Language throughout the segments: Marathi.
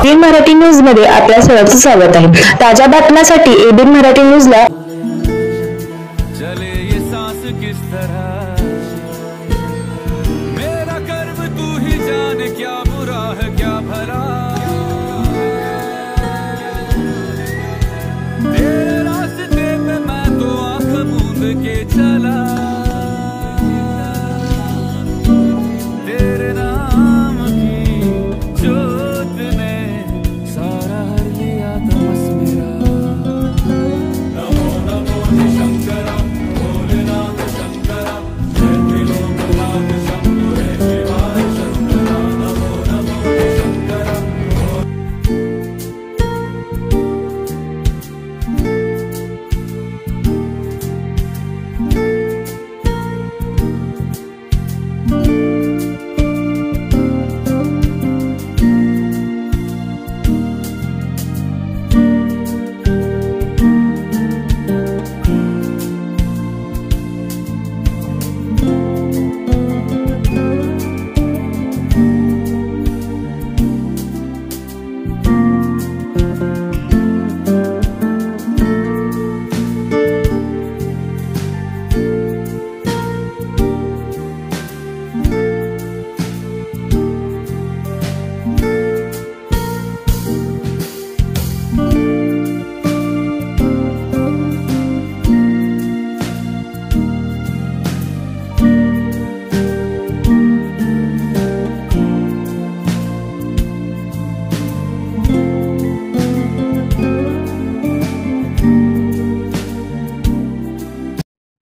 एबीन मराठी न्यूज मध्ये आपल्या सर्वांचं स्वागत आहे। ताज्या बातम्यांसाठी एबीन मराठी न्यूजला चले ये सांस किस तरह, मेरा कर्म तू ही जाने, क्या बुरा है क्या भला, तेरे रास्ते पे मैं तो आंख मूंद के चला, तेरे नाम की जोत ने सारा हर लिया तमस मेरा। नमो नमो शंकरा भोलेनाथ शंकरा, जय त्रिलोकनाथ शंभो हे शिवाय शंकरा। नमो नमो शंकरा।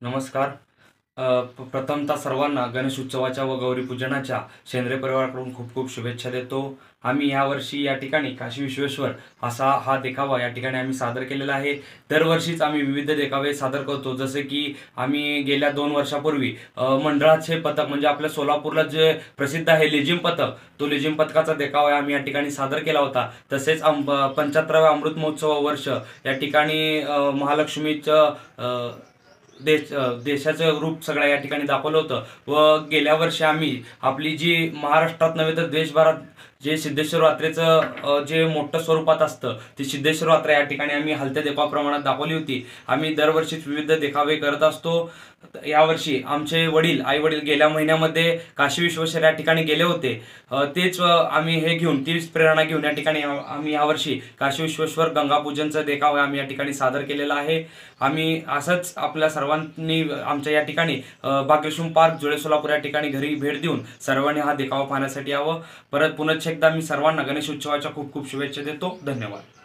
नमस्कार। प्रथमतः सर्वांना गणेश उत्सवाच्या व गौरी पूजनाच्या सेंद्रिय परिवाराकडून खूप खूप शुभेच्छा देतो। आम्ही यावर्षी या ठिकाणी काशी विश्वेश्वर असा हा देखावा या ठिकाणी आम्ही सादर केलेला आहे। दरवर्षीच आम्ही विविध देखावे सादर करतो, जसे की आम्ही गेल्या 2 वर्षापूर्वी मंडळाचे पथक म्हणजे आपल्या सोलापूरला जे प्रसिद्ध आहे लेझिम पथक, तो लेझिम पथकाचा देखावा आम्ही या ठिकाणी सादर केला होता। तसेच 75व्या अमृत महोत्सव वर्ष या ठिकाणी महालक्ष्मीचं देशाचं रूप सगळं या ठिकाणी दाखवलं होतं। व गेल्या वर्षी आम्ही आपली जी महाराष्ट्रात नव्हे तर देशभरात जे सिद्धेश्वर यात्रेचं जे मोठं स्वरूपात असतं ती सिद्धेश्वर यात्रा या ठिकाणी आम्ही हलत्या देखावा प्रमाणात दाखवली होती। आम्ही दरवर्षीच विविध देखावे करत असतो। यावर्षी आमचे आई वडील गेल्या महिन्यामध्ये काशी विश्वेश्वर या ठिकाणी गेले होते। तेच आम्ही हे घेऊन तीच प्रेरणा घेऊन या ठिकाणी आम्ही यावर्षी काशी विश्वेश्वर गंगापूजनचा देखावा आम्ही या ठिकाणी सादर केलेला आहे। आम्ही असंच आपल्या सर्वांनी आमच्या या ठिकाणी भाग्यश्री पार्क जुळे सोलापूर या ठिकाणी घरी भेट देऊन सर्वांनी हा देखावा पाहण्यासाठी यावं। पुन्हा एकदा मी सर्वांना गणेश उत्सवाच्या खूप खूप शुभेच्छा देतो। धन्यवाद।